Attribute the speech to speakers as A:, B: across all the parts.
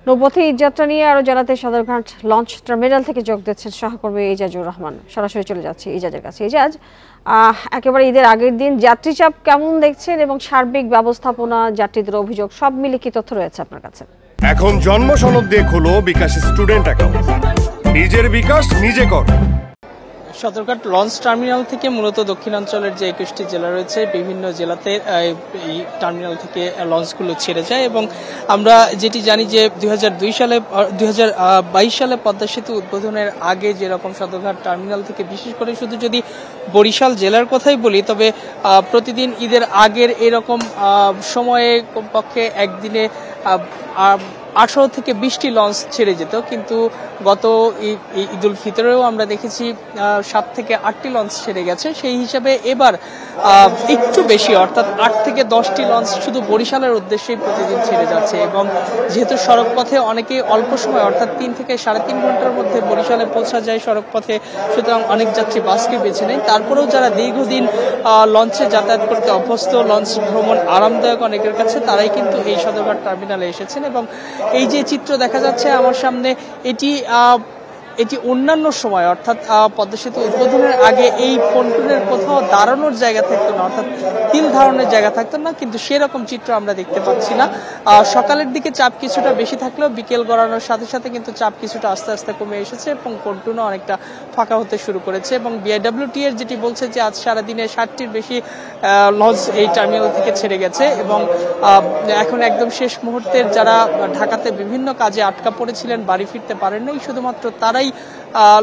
A: নৌপথে ঈদযাত্রা নিয়ে আরো জানাতে সদরঘাট লঞ্চ টার্মিনাল থেকে যোগ দিচ্ছেন সহকর্মী ইজাজুর রহমান। সরাসরি চলে যাচ্ছে ইজাজের কাছে। ইজাজ, একেবারে ঈদের আগের দিন যাত্রী চাপ কেমন দেখছেন এবং সার্বিক ব্যবস্থাপনা, যাত্রীদের অভিযোগ সব মিলে কি তথ্য রয়েছে আপনার কাছে?
B: এখন জন্ম সনদ দিয়ে খোলো বিকাশ স্টুডেন্ট অ্যাকাউন্ট, নিজের বিকাশ নিজে কর।
C: সদরঘাট লঞ্চ টার্মিনাল থেকে মূলত দক্ষিণাঞ্চলের যে 21টি জেলা রয়েছে বিভিন্ন জেলাতে এই টার্মিনাল থেকে লঞ্চগুলো ছেড়ে যায় এবং আমরা যেটি জানি যে 2022 সালে পদ্মা সেতু উদ্বোধনের আগে যেরকম সদরঘাট টার্মিনাল থেকে বিশেষ করে শুধু যদি বরিশাল জেলার কথাই বলি তবে প্রতিদিন ঈদের আগের এরকম সময়ে কমপক্ষে একদিনে 18 থেকে 20টি লঞ্চ ছেড়ে যেত, কিন্তু গত ঈদুল ফিতরেও আমরা দেখেছি 7 থেকে 8টি লঞ্চ ছেড়ে গেছে। সেই হিসাবে এবার একটু বেশি অর্থাৎ 8 থেকে 10টি লঞ্চ শুধু বরিশালের উদ্দেশ্যেই প্রতিদিন ছেড়ে যাচ্ছে এবং যেহেতু সড়ক পথে অনেকে অল্প সময় অর্থাৎ 3 থেকে 3.5 ঘন্টার মধ্যে বরিশালে পৌঁছা যায় সড়ক পথে, সুতরাং অনেক যাত্রী বাসকে বেছে নেয়। তারপরেও যারা দীর্ঘদিন লঞ্চে যাতায়াত করতে অভ্যস্ত, লঞ্চ ভ্রমণ আরামদায়ক অনেকের কাছে, তারাই কিন্তু এই সদরঘাট টার্মিনালে এসেছেন এবং এই যে চিত্র দেখা যাচ্ছে আমার সামনে এটি অন্যান্য সময় অর্থাৎ পদ্মা সেতু উদ্বোধনের আগে এই পন্টুনের কোথাও দাঁড়ানোর জায়গা থাকতো না, অর্থাৎ তিল ধারণের জায়গা থাকতো না, কিন্তু সেরকম চিত্র আমরা দেখতে পাচ্ছি না। সকালের দিকে চাপ কিছুটা বেশি থাকলেও বিকেল গড়ানোর সাথে সাথে কিন্তু চাপ কিছুটা আস্তে আস্তে কমে এসেছে এবং পন্টুনও অনেকটা ফাঁকা হতে শুরু করেছে এবং বিআইডব্লিউটি এর যেটি বলছে যে আজ সারাদিনে 60টির বেশি লঞ্চ এই টার্মিনাল থেকে ছেড়ে গেছে এবং এখন একদম শেষ মুহূর্তের যারা ঢাকাতে বিভিন্ন কাজে আটকা পড়েছিলেন, বাড়ি ফিরতে পারেন নাই, শুধুমাত্র তারাই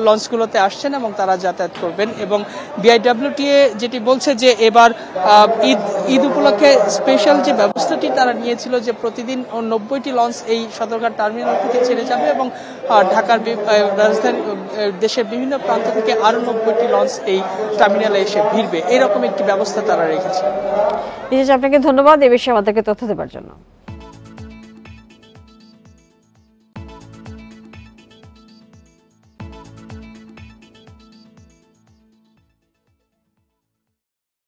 C: লঞ্চগুলোতে আসছেন এবং তারা যাতায়াত করবেন। এবং বিআইডব্লিউটিএ যেটি বলছে যে এবার ঈদ উপলক্ষে স্পেশাল যে ব্যবস্থাটি তারা নিয়েছিল যে প্রতিদিন 90টি লঞ্চ এই সদরঘাট টার্মিনাল থেকে ছেড়ে যাবে এবং ঢাকার রাজধানী দেশের বিভিন্ন প্রান্ত থেকে আরো 90টি লঞ্চ এই টার্মিনালে এসে ভিড়বে, এরকম একটি ব্যবস্থা তারা রেখেছে।
A: আপনাকে ধন্যবাদ এই বিষয়ে আমাদেরকে তথ্য দেওয়ার জন্য।